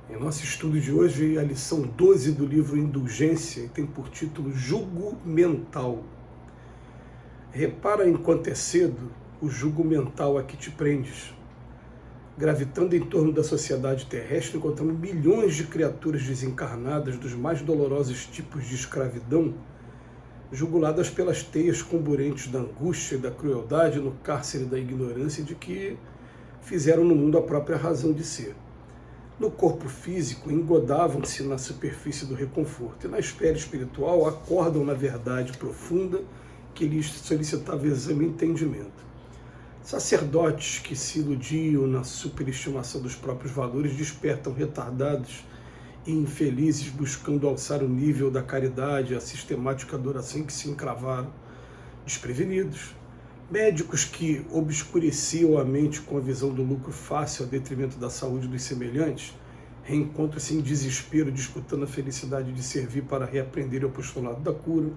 Em nosso estudo de hoje, a lição 12 do livro Indulgência, e tem por título Jugo Mental. Repara enquanto é cedo o jugo mental a que te prendes. Gravitando em torno da sociedade terrestre, encontramos milhões de criaturas desencarnadas dos mais dolorosos tipos de escravidão, juguladas pelas teias comburentes da angústia e da crueldade no cárcere da ignorância de que fizeram no mundo a própria razão de ser. No corpo físico, engodavam-se na superfície do reconforto, e na esfera espiritual acordam na verdade profunda que lhes solicitava exame e entendimento. Sacerdotes que se iludiam na superestimação dos próprios valores despertam retardados e infelizes buscando alçar o nível da caridade e a sistemática adoração em que se encravaram, desprevenidos. Médicos que obscureciam a mente com a visão do lucro fácil a detrimento da saúde dos semelhantes, reencontram-se em desespero disputando a felicidade de servir para reaprender o postulado da cura.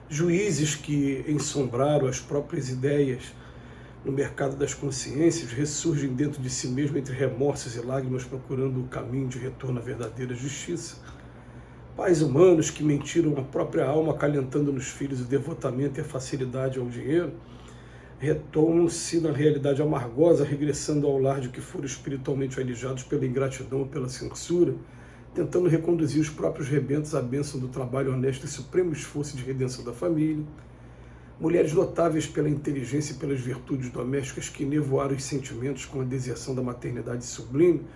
Juízes que ensombraram as próprias ideias no mercado das consciências ressurgem dentro de si mesmo entre remorsos e lágrimas procurando o caminho de retorno à verdadeira justiça. Pais humanos que mentiram a própria alma acalentando nos filhos o devotamento e a facilidade ao dinheiro, retomam-se na realidade amargosa, regressando ao lar de que foram espiritualmente alijados pela ingratidão ou pela censura, tentando reconduzir os próprios rebentos à bênção do trabalho honesto e supremo esforço de redenção da família. Mulheres notáveis pela inteligência e pelas virtudes domésticas que nevoaram os sentimentos com a deserção da maternidade sublime,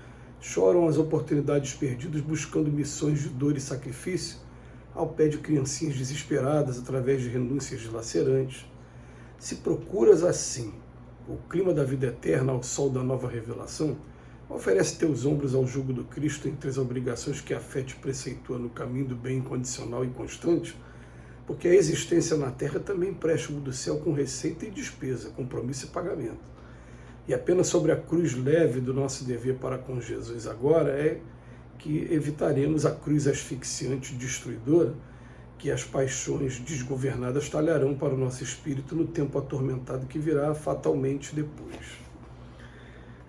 choram as oportunidades perdidas buscando missões de dor e sacrifício ao pé de criancinhas desesperadas através de renúncias dilacerantes. Se procuras assim o clima da vida eterna ao sol da nova revelação, oferece teus ombros ao jugo do Cristo entre as obrigações que a fé te preceitua no caminho do bem incondicional e constante, porque a existência na terra também empréstimo do céu com receita e despesa, compromisso e pagamento. E apenas sobre a cruz leve do nosso dever para com Jesus agora é que evitaremos a cruz asfixiante e destruidora que as paixões desgovernadas talharão para o nosso espírito no tempo atormentado que virá fatalmente depois.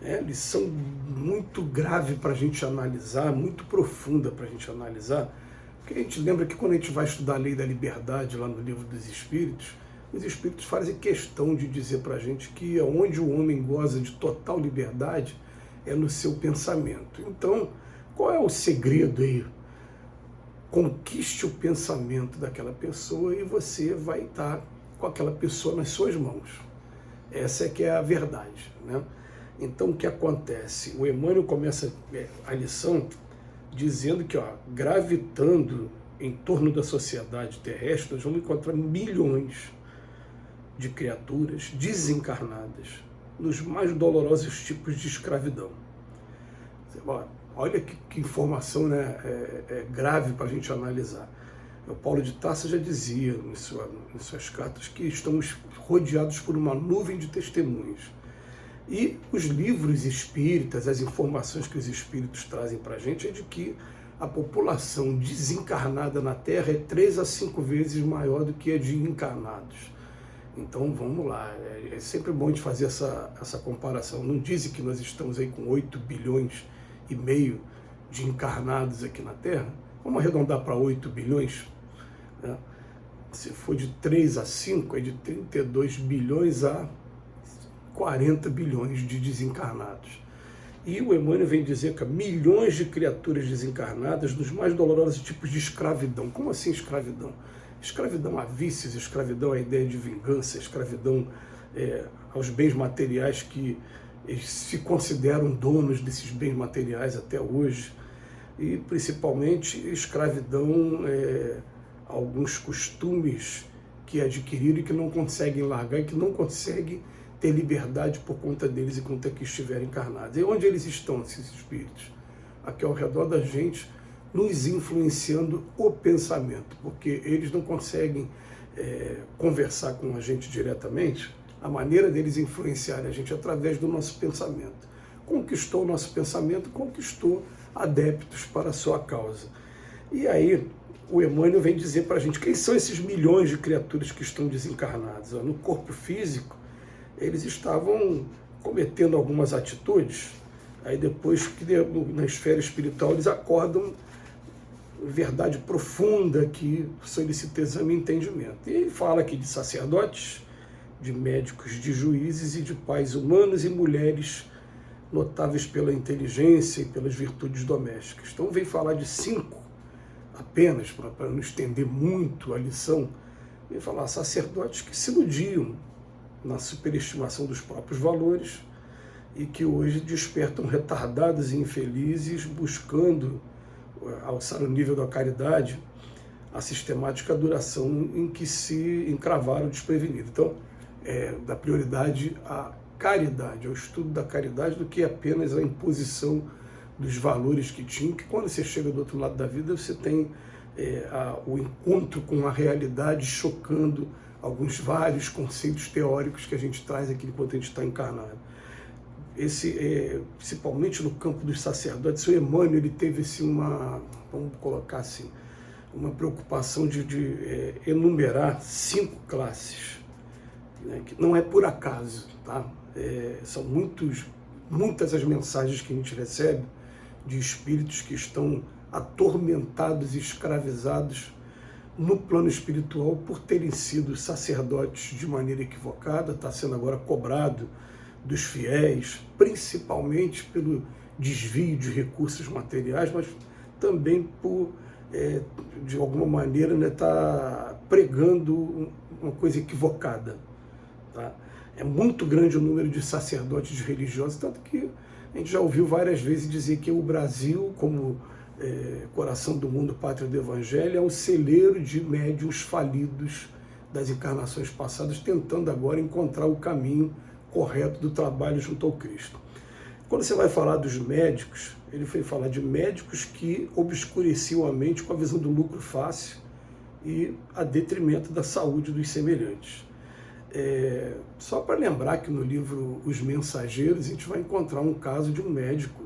É lição muito grave para a gente analisar, muito profunda para a gente analisar, porque a gente lembra que quando a gente vai estudar a lei da liberdade lá no livro dos Espíritos, os Espíritos fazem questão de dizer para a gente que onde o homem goza de total liberdade é no seu pensamento. Então, qual é o segredo aí? Conquiste o pensamento daquela pessoa e você vai estar com aquela pessoa nas suas mãos. Essa é que é a verdade, né? Então, o que acontece? O Emmanuel começa a lição dizendo que, gravitando em torno da sociedade terrestre, nós vamos encontrar milhões de criaturas desencarnadas nos mais dolorosos tipos de escravidão. Olha que informação, né, grave para a gente analisar. O Paulo de Tarso já dizia em suas cartas que estamos rodeados por uma nuvem de testemunhas. E os livros espíritas, as informações que os espíritos trazem para a gente é de que a população desencarnada na Terra é 3 a 5 vezes maior do que a de encarnados. Então vamos lá, é sempre bom de fazer essa comparação. Não dizem que nós estamos aí com 8 bilhões e meio de encarnados aqui na Terra? Vamos arredondar para 8 bilhões? Né? Se for de 3 a 5, é de 32 bilhões a 40 bilhões de desencarnados. E o Emmanuel vem dizer que há milhões de criaturas desencarnadas dos mais dolorosos tipos de escravidão. Como assim escravidão? Escravidão a vícios, escravidão à ideia de vingança, escravidão aos bens materiais que eles se consideram donos desses bens materiais até hoje. E principalmente escravidão a alguns costumes que adquiriram e que não conseguem largar e que não conseguem ter liberdade por conta deles enquanto aqui estiverem encarnados. E onde eles estão, esses espíritos? Aqui ao redor da gente, nos influenciando o pensamento, porque eles não conseguem conversar com a gente diretamente. A maneira deles influenciarem a gente é através do nosso pensamento. Conquistou o nosso pensamento, conquistou adeptos para a sua causa. E aí, o Emmanuel vem dizer para a gente quem são esses milhões de criaturas que estão desencarnadas. No corpo físico, eles estavam cometendo algumas atitudes Aí depois, que na esfera espiritual, eles acordam verdade profunda que solicita exame e entendimento. E ele fala aqui de sacerdotes, de médicos, de juízes e de pais humanos e mulheres notáveis pela inteligência e pelas virtudes domésticas. Então vem falar de 5 apenas, para não estender muito a lição, vem falar sacerdotes que se iludiam na superestimação dos próprios valores e que hoje despertam retardados e infelizes buscando alçar o nível da caridade, a sistemática duração em que se encravaram desprevenidos. Então, dá prioridade à caridade, ao estudo da caridade, do que apenas a imposição dos valores que tinham, que quando você chega do outro lado da vida, você tem o encontro com a realidade chocando vários conceitos teóricos que a gente traz aqui enquanto a gente está encarnado. Principalmente no campo dos sacerdotes, o Emmanuel ele teve vamos colocar assim, uma preocupação de enumerar 5 classes, né, que não é por acaso, tá? São muitas as mensagens que a gente recebe de espíritos que estão atormentados e escravizados no plano espiritual por terem sido sacerdotes de maneira equivocada, está sendo agora cobrado dos fiéis, principalmente pelo desvio de recursos materiais, mas também por, de alguma maneira, né, tá pregando uma coisa equivocada. Tá? É muito grande o número de sacerdotes religiosos, tanto que a gente já ouviu várias vezes dizer que o Brasil, como coração do mundo, pátria do Evangelho, é um celeiro de médiuns falidos das encarnações passadas, tentando agora encontrar o caminho correto do trabalho junto ao Cristo. Quando você vai falar dos médicos, ele foi falar de médicos que obscureciam a mente com a visão do lucro fácil e a detrimento da saúde dos semelhantes. Só para lembrar que no livro Os Mensageiros a gente vai encontrar um caso de um médico.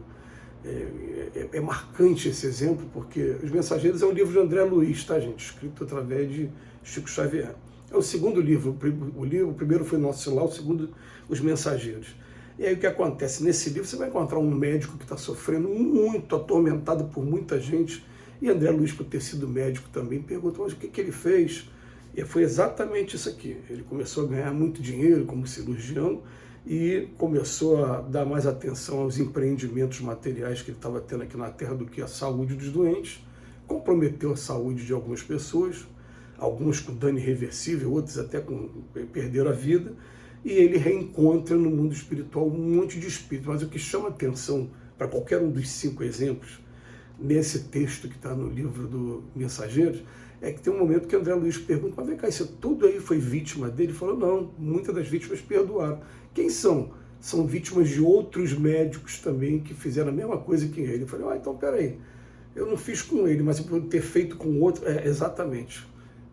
É marcante esse exemplo, porque Os Mensageiros é um livro de André Luiz, tá, gente? Escrito através de Chico Xavier. É o segundo livro. O primeiro foi Nosso Lar, o segundo, Os Mensageiros. E aí o que acontece? Nesse livro você vai encontrar um médico que está sofrendo muito, atormentado por muita gente, e André Luiz, por ter sido médico também, perguntou, mas o que ele fez? E foi exatamente isso aqui. Ele começou a ganhar muito dinheiro como cirurgião e começou a dar mais atenção aos empreendimentos materiais que ele estava tendo aqui na Terra do que a saúde dos doentes, comprometeu a saúde de algumas pessoas, alguns com dano irreversível, outros até perderam a vida, e ele reencontra no mundo espiritual um monte de espíritos. Mas o que chama atenção para qualquer um dos 5 exemplos, nesse texto que está no livro do Mensageiros, é que tem um momento que André Luiz pergunta, mas vem cá, isso tudo aí foi vítima dele? Ele falou, não, muitas das vítimas perdoaram. Quem são? São vítimas de outros médicos também que fizeram a mesma coisa que ele. Eu falei, então peraí, eu não fiz com ele, mas eu poderia ter feito com outro. Exatamente.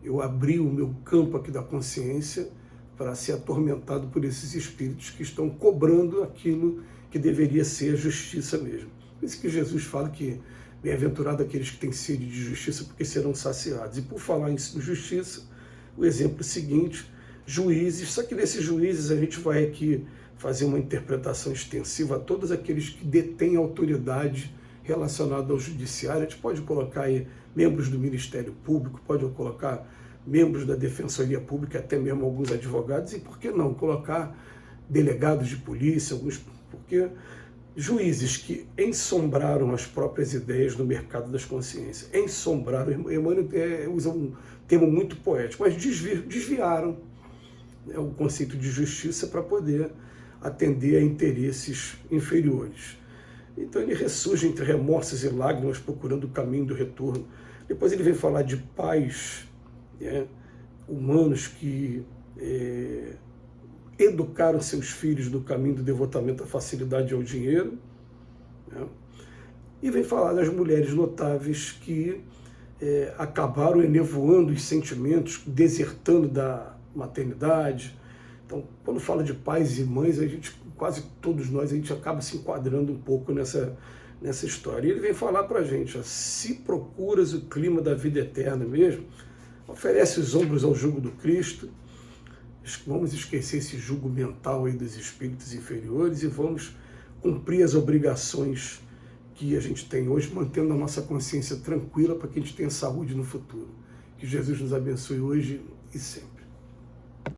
Eu abri o meu campo aqui da consciência para ser atormentado por esses espíritos que estão cobrando aquilo que deveria ser a justiça mesmo. Por isso que Jesus fala que bem-aventurado aqueles que têm sede de justiça, porque serão saciados. E por falar em justiça, o exemplo seguinte, juízes, só que nesses juízes a gente vai aqui fazer uma interpretação extensiva a todos aqueles que detêm autoridade relacionada ao judiciário. A gente pode colocar aí membros do Ministério Público, pode colocar membros da Defensoria Pública, até mesmo alguns advogados, e por que não colocar delegados de polícia, porque juízes que ensombraram as próprias ideias no mercado das consciências, ensombraram, Emmanuel usa um termo muito poético, mas desviaram o conceito de justiça para poder atender a interesses inferiores. Então ele ressurge entre remorsos e lágrimas, procurando o caminho do retorno. Depois ele vem falar de pais humanos que educaram seus filhos no caminho do devotamento à facilidade ao dinheiro, né? E vem falar das mulheres notáveis que acabaram enevoando os sentimentos, desertando da maternidade. Então, quando fala de pais e mães, quase todos nós, a gente acaba se enquadrando um pouco nessa história. E ele vem falar para a gente, se procuras o clima da vida eterna mesmo, oferece os ombros ao jugo do Cristo, vamos esquecer esse jugo mental aí dos espíritos inferiores e vamos cumprir as obrigações que a gente tem hoje, mantendo a nossa consciência tranquila para que a gente tenha saúde no futuro. Que Jesus nos abençoe hoje e sempre.